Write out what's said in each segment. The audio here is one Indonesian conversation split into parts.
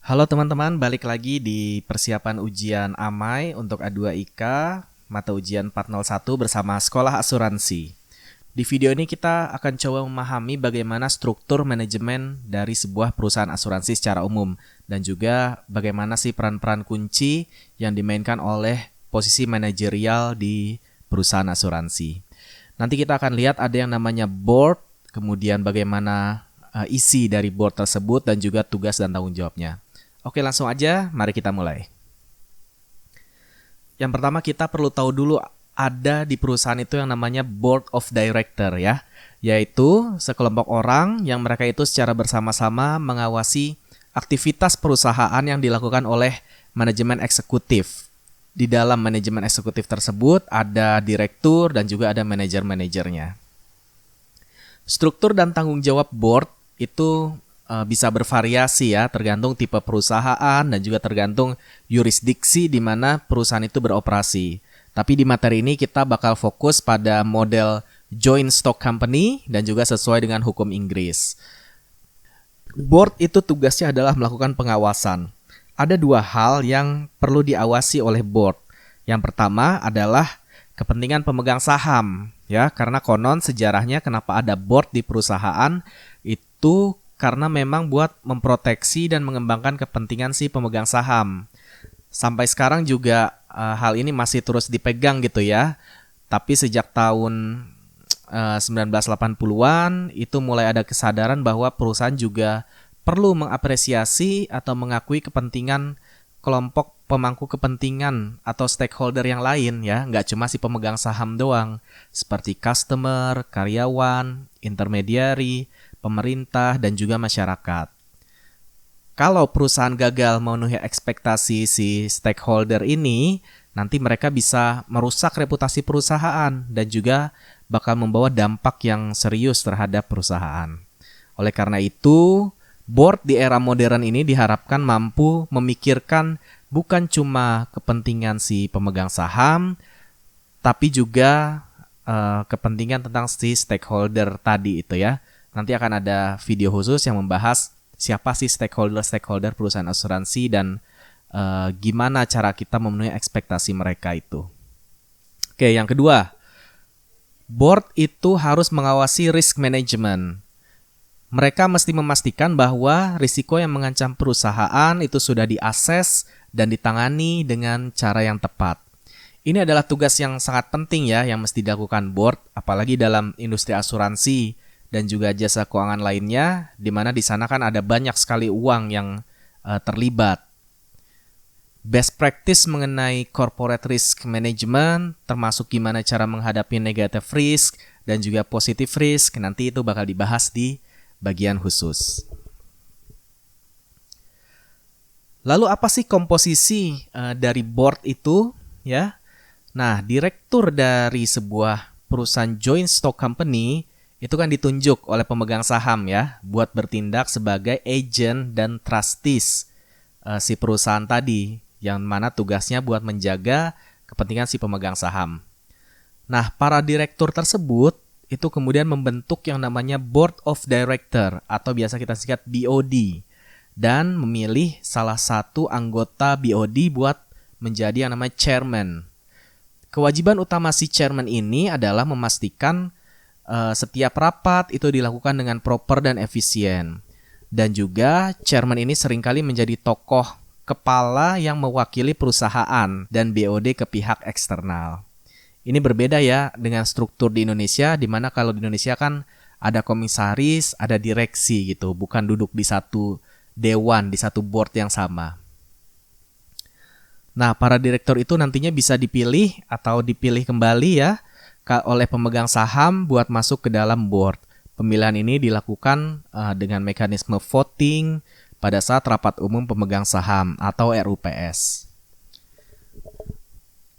Halo teman-teman, balik lagi di persiapan ujian AMAI untuk A2IK, mata ujian 401 bersama Sekolah Asuransi. Di video ini kita akan coba memahami bagaimana struktur manajemen dari sebuah perusahaan asuransi secara umum dan juga bagaimana sih peran-peran kunci yang dimainkan oleh posisi manajerial di perusahaan asuransi. Nanti kita akan lihat ada yang namanya board, kemudian bagaimana isi dari board tersebut dan juga tugas dan tanggung jawabnya. Oke, langsung aja, mari kita mulai. Yang pertama kita perlu tahu dulu ada di perusahaan itu yang namanya Board of Director ya, yaitu sekelompok orang yang mereka itu secara bersama-sama mengawasi aktivitas perusahaan yang dilakukan oleh manajemen eksekutif. Di dalam manajemen eksekutif tersebut ada direktur dan juga ada manajer-manajernya. Struktur dan tanggung jawab board itu bisa bervariasi ya, tergantung tipe perusahaan dan juga tergantung yurisdiksi di mana perusahaan itu beroperasi. Tapi di materi ini kita bakal fokus pada model joint stock company dan juga sesuai dengan hukum Inggris. Board itu tugasnya adalah melakukan pengawasan. Ada dua hal yang perlu diawasi oleh board. Yang pertama adalah kepentingan pemegang saham ya, karena konon sejarahnya kenapa ada board di perusahaan itu karena memang buat memproteksi dan mengembangkan kepentingan si pemegang saham. Sampai sekarang juga hal ini masih terus dipegang gitu ya. Tapi sejak tahun 1980-an itu mulai ada kesadaran bahwa perusahaan juga perlu mengapresiasi atau mengakui kepentingan kelompok pemangku kepentingan atau stakeholder yang lain ya. Nggak cuma si pemegang saham doang. Seperti customer, karyawan, intermediary, pemerintah, dan juga masyarakat. Kalau perusahaan gagal memenuhi ekspektasi si stakeholder ini, nanti mereka bisa merusak reputasi perusahaan dan juga bakal membawa dampak yang serius terhadap perusahaan. Oleh karena itu, board di era modern ini diharapkan mampu memikirkan bukan cuma kepentingan si pemegang saham, tapi juga kepentingan tentang si stakeholder tadi itu ya. Nanti akan ada video khusus yang membahas siapa sih stakeholder perusahaan asuransi dan gimana cara kita memenuhi ekspektasi mereka itu. Oke, yang kedua, board itu harus mengawasi risk management. Mereka mesti memastikan bahwa risiko yang mengancam perusahaan itu sudah diakses dan ditangani dengan cara yang tepat. Ini adalah tugas yang sangat penting ya yang mesti dilakukan board, apalagi dalam industri asuransi dan juga jasa keuangan lainnya, di mana di sana kan ada banyak sekali uang yang terlibat. Best practice mengenai corporate risk management, termasuk gimana cara menghadapi negative risk dan juga positive risk, nanti itu bakal dibahas di bagian khusus. Lalu apa sih komposisi dari board itu? Ya, nah direktur dari sebuah perusahaan joint stock company itu kan ditunjuk oleh pemegang saham ya buat bertindak sebagai agent dan trustees si perusahaan tadi yang mana tugasnya buat menjaga kepentingan si pemegang saham. Nah, para direktur tersebut itu kemudian membentuk yang namanya Board of Director atau biasa kita singkat BOD dan memilih salah satu anggota BOD buat menjadi yang namanya chairman. Kewajiban utama si chairman ini adalah memastikan setiap rapat itu dilakukan dengan proper dan efisien. Dan juga chairman ini seringkali menjadi tokoh kepala yang mewakili perusahaan dan BOD ke pihak eksternal. Ini berbeda ya dengan struktur di Indonesia, di mana kalau di Indonesia kan ada komisaris, ada direksi gitu, bukan duduk di satu dewan, di satu board yang sama. Nah, para direktur itu nantinya bisa dipilih atau dipilih kembali ya oleh pemegang saham buat masuk ke dalam board. Pemilihan ini dilakukan dengan mekanisme voting pada saat rapat umum pemegang saham atau RUPS.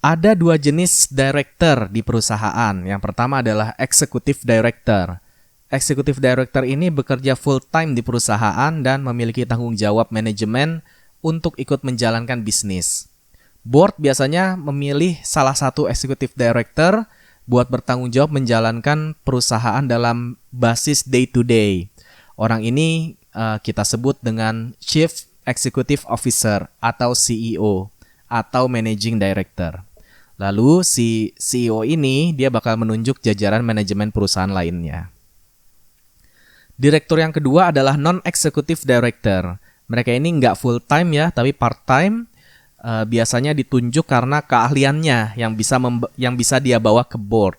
Ada dua jenis director di perusahaan. Yang pertama adalah executive director. Executive director ini bekerja full time di perusahaan dan memiliki tanggung jawab manajemen untuk ikut menjalankan bisnis. Board biasanya memilih salah satu executive director buat bertanggung jawab menjalankan perusahaan dalam basis day to day. Orang ini kita sebut dengan Chief Executive Officer atau CEO atau Managing Director. Lalu si CEO ini dia bakal menunjuk jajaran manajemen perusahaan lainnya. Direktur yang kedua adalah Non-Executive Director. Mereka ini nggak full time ya, tapi part time. Biasanya ditunjuk karena keahliannya yang bisa dia bawa ke board.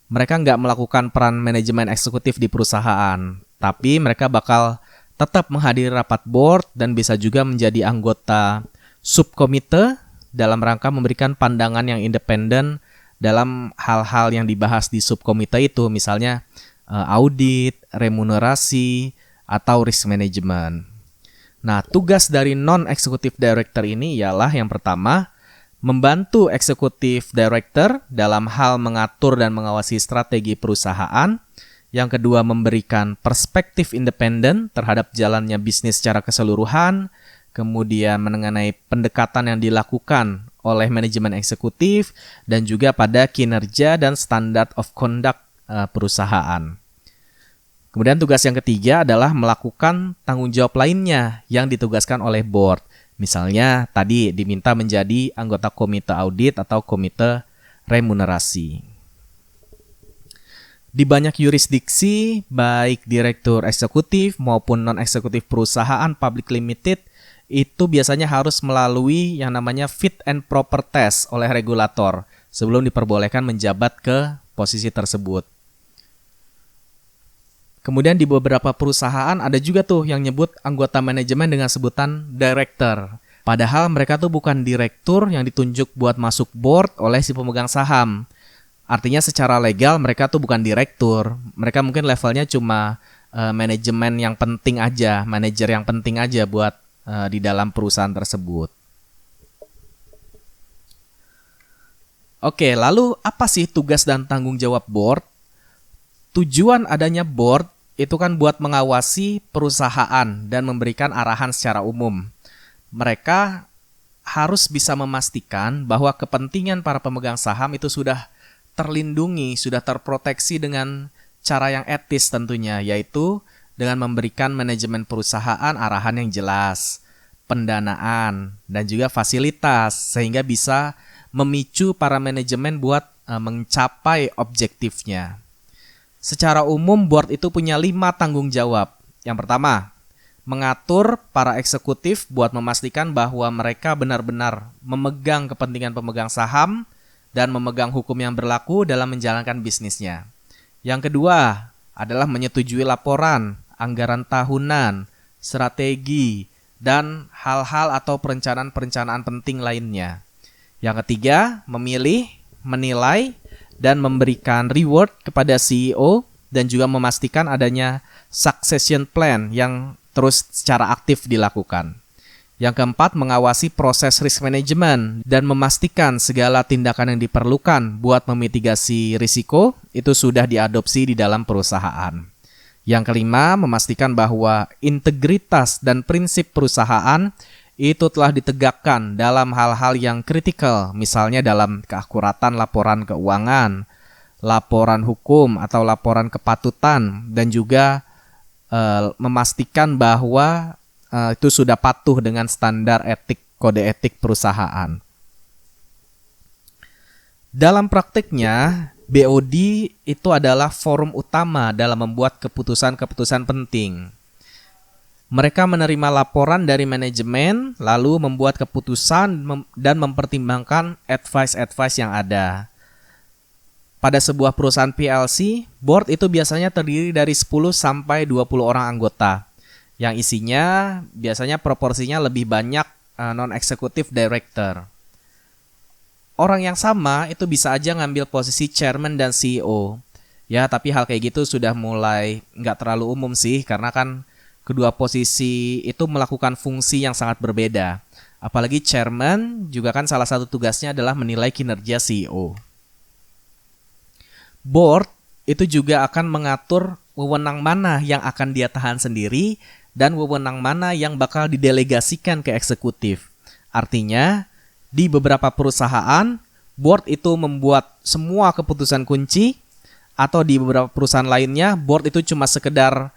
Mereka nggak melakukan peran manajemen eksekutif di perusahaan, tapi mereka bakal tetap menghadiri rapat board dan bisa juga menjadi anggota subkomite dalam rangka memberikan pandangan yang independen dalam hal-hal yang dibahas di subkomite itu, misalnya audit, remunerasi, atau risk management. Nah, tugas dari non-executive director ini ialah yang pertama, membantu executive director dalam hal mengatur dan mengawasi strategi perusahaan. Yang kedua, memberikan perspektif independen terhadap jalannya bisnis secara keseluruhan. Kemudian mengenai pendekatan yang dilakukan oleh manajemen eksekutif dan juga pada kinerja dan standard of conduct perusahaan. Kemudian tugas yang ketiga adalah melakukan tanggung jawab lainnya yang ditugaskan oleh board. Misalnya tadi diminta menjadi anggota komite audit atau komite remunerasi. Di banyak yurisdiksi, baik direktur eksekutif maupun non-eksekutif perusahaan public limited, itu biasanya harus melalui yang namanya fit and proper test oleh regulator sebelum diperbolehkan menjabat ke posisi tersebut. Kemudian di beberapa perusahaan ada juga tuh yang nyebut anggota manajemen dengan sebutan director. Padahal mereka tuh bukan direktur yang ditunjuk buat masuk board oleh si pemegang saham. Artinya secara legal mereka tuh bukan direktur. Mereka mungkin levelnya cuma manajemen yang penting aja, manajer yang penting aja buat di dalam perusahaan tersebut. Oke, lalu apa sih tugas dan tanggung jawab board? Tujuan adanya board itu kan buat mengawasi perusahaan dan memberikan arahan secara umum. Mereka harus bisa memastikan bahwa kepentingan para pemegang saham itu sudah terlindungi, sudah terproteksi dengan cara yang etis tentunya, yaitu dengan memberikan manajemen perusahaan arahan yang jelas, pendanaan, dan juga fasilitas, sehingga bisa memicu para manajemen buat mencapai objektifnya. Secara umum, board itu punya 5 tanggung jawab. Yang pertama, mengatur para eksekutif buat memastikan bahwa mereka benar-benar memegang kepentingan pemegang saham dan memegang hukum yang berlaku dalam menjalankan bisnisnya. Yang kedua adalah menyetujui laporan, anggaran tahunan, strategi, dan hal-hal atau perencanaan-perencanaan penting lainnya. Yang ketiga, memilih, menilai, dan memberikan reward kepada CEO dan juga memastikan adanya succession plan yang terus secara aktif dilakukan. Yang keempat, mengawasi proses risk management dan memastikan segala tindakan yang diperlukan buat memitigasi risiko itu sudah diadopsi di dalam perusahaan. Yang kelima, memastikan bahwa integritas dan prinsip perusahaan itu telah ditegakkan dalam hal-hal yang kritikal, misalnya dalam keakuratan laporan keuangan, laporan hukum atau laporan kepatutan, dan juga memastikan bahwa itu sudah patuh dengan standar etik, kode etik perusahaan. Dalam praktiknya, BOD itu adalah forum utama dalam membuat keputusan-keputusan penting. Mereka menerima laporan dari manajemen, lalu membuat keputusan dan mempertimbangkan advice-advice yang ada. Pada sebuah perusahaan PLC, board itu biasanya terdiri dari 10 sampai 20 orang anggota, yang isinya biasanya proporsinya lebih banyak non-executive director. Orang yang sama itu bisa aja ngambil posisi chairman dan CEO. Ya, tapi hal kayak gitu sudah mulai nggak terlalu umum sih, karena kan kedua posisi itu melakukan fungsi yang sangat berbeda. Apalagi chairman juga kan salah satu tugasnya adalah menilai kinerja CEO. Board itu juga akan mengatur wewenang mana yang akan dia tahan sendiri dan wewenang mana yang bakal didelegasikan ke eksekutif. Artinya, di beberapa perusahaan, board itu membuat semua keputusan kunci, atau di beberapa perusahaan lainnya, board itu cuma sekedar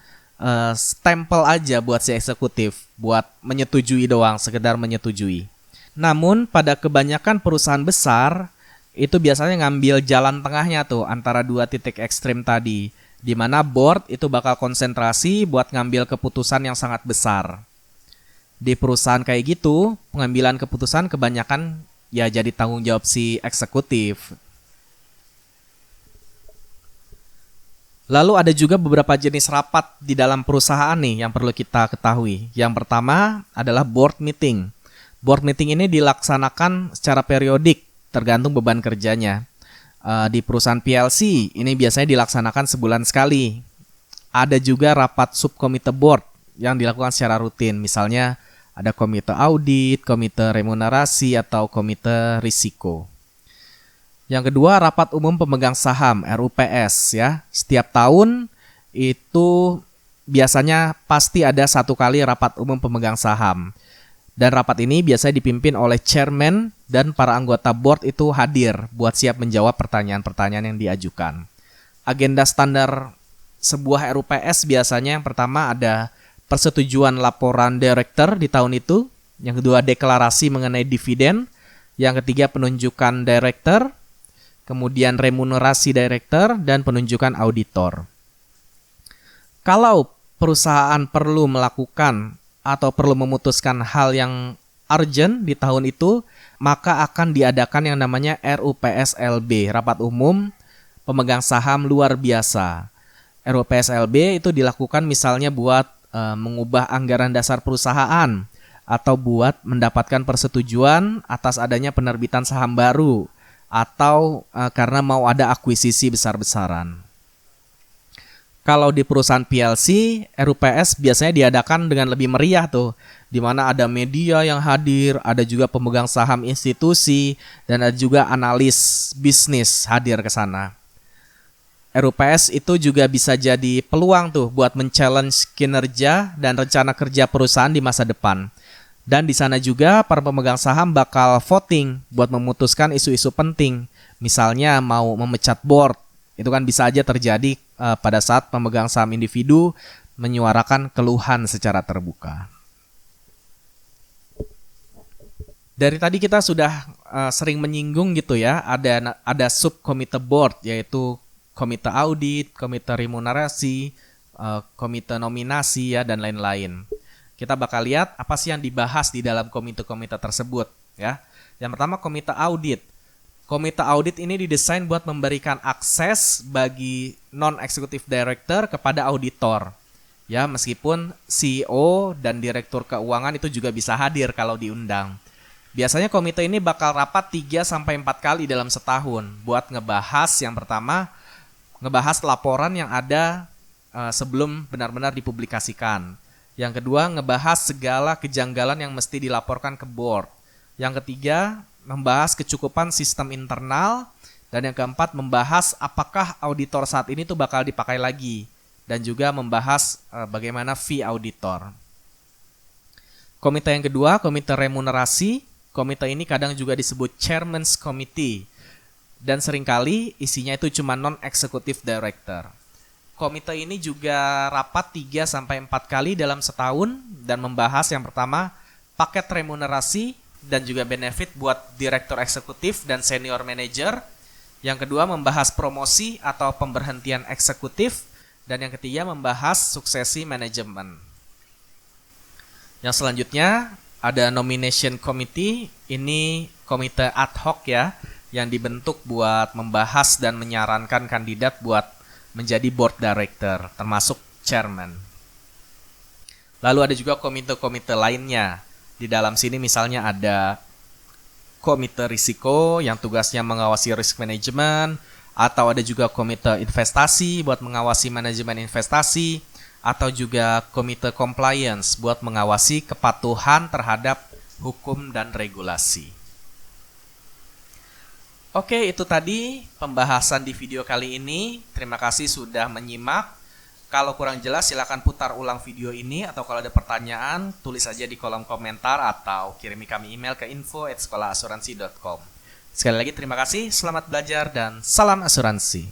stempel aja buat si eksekutif, buat menyetujui doang, sekedar menyetujui. Namun pada kebanyakan perusahaan besar itu biasanya ngambil jalan tengahnya tuh antara dua titik ekstrim tadi, di mana board itu bakal konsentrasi buat ngambil keputusan yang sangat besar. Di perusahaan kayak gitu, pengambilan keputusan kebanyakan ya jadi tanggung jawab si eksekutif. Lalu ada juga beberapa jenis rapat di dalam perusahaan nih yang perlu kita ketahui. Yang pertama adalah board meeting. Board meeting ini dilaksanakan secara periodik, tergantung beban kerjanya. Di perusahaan PLC ini biasanya dilaksanakan sebulan sekali. Ada juga rapat subkomite board yang dilakukan secara rutin. Misalnya ada komite audit, komite remunerasi, atau komite risiko. Yang kedua, rapat umum pemegang saham RUPS ya. Setiap tahun itu biasanya pasti ada satu kali rapat umum pemegang saham. Dan rapat ini biasanya dipimpin oleh chairman dan para anggota board itu hadir buat siap menjawab pertanyaan-pertanyaan yang diajukan. Agenda standar sebuah RUPS biasanya yang pertama ada persetujuan laporan director di tahun itu. Yang kedua, deklarasi mengenai dividen. Yang ketiga, penunjukan director. Kemudian remunerasi director dan penunjukan auditor. Kalau perusahaan perlu melakukan atau perlu memutuskan hal yang urgent di tahun itu, maka akan diadakan yang namanya RUPSLB, Rapat Umum Pemegang Saham Luar Biasa. RUPSLB itu dilakukan misalnya buat mengubah anggaran dasar perusahaan atau buat mendapatkan persetujuan atas adanya penerbitan saham baru, atau karena mau ada akuisisi besar-besaran. Kalau di perusahaan PLC, RUPS biasanya diadakan dengan lebih meriah tuh, di mana ada media yang hadir, ada juga pemegang saham institusi, dan ada juga analis bisnis hadir ke sana. RUPS itu juga bisa jadi peluang tuh buat men-challenge kinerja dan rencana kerja perusahaan di masa depan. Dan di sana juga para pemegang saham bakal voting buat memutuskan isu-isu penting. Misalnya mau memecat board, itu kan bisa aja terjadi pada saat pemegang saham individu menyuarakan keluhan secara terbuka. Dari tadi kita sudah sering menyinggung gitu ya, ada subkomite board, yaitu komite audit, komite remunerasi, komite nominasi ya, dan lain-lain. Kita bakal lihat apa sih yang dibahas di dalam komite-komite tersebut ya. Yang pertama, komite audit. Komite audit ini didesain buat memberikan akses bagi non-executive director kepada auditor. Ya, meskipun CEO dan direktur keuangan itu juga bisa hadir kalau diundang. Biasanya komite ini bakal rapat 3-4 kali dalam setahun buat ngebahas yang pertama, ngebahas laporan yang ada sebelum benar-benar dipublikasikan. Yang kedua, ngebahas segala kejanggalan yang mesti dilaporkan ke board. Yang ketiga, membahas kecukupan sistem internal. Dan yang keempat, membahas apakah auditor saat ini tuh bakal dipakai lagi. Dan juga membahas bagaimana fee auditor. Komite yang kedua, komite remunerasi. Komite ini kadang juga disebut Chairman's Committee. Dan seringkali isinya itu cuma non-executive director. Komite ini juga rapat 3-4 kali dalam setahun dan membahas yang pertama, paket remunerasi dan juga benefit buat direktur eksekutif dan senior manager. Yang kedua, membahas promosi atau pemberhentian eksekutif. Dan yang ketiga, membahas suksesi manajemen. Yang selanjutnya ada nomination committee. Ini komite ad hoc ya, yang dibentuk buat membahas dan menyarankan kandidat buat menjadi board director, termasuk chairman. Lalu ada juga komite-komite lainnya. Di dalam sini misalnya ada komite risiko yang tugasnya mengawasi risk management, atau ada juga komite investasi buat mengawasi manajemen investasi, atau juga komite compliance buat mengawasi kepatuhan terhadap hukum dan regulasi. Oke, itu tadi pembahasan di video kali ini. Terima kasih sudah menyimak. Kalau kurang jelas silakan putar ulang video ini, atau kalau ada pertanyaan tulis saja di kolom komentar atau kirimi kami email ke info@sekolahasuransi.com. Sekali lagi terima kasih, selamat belajar dan salam asuransi.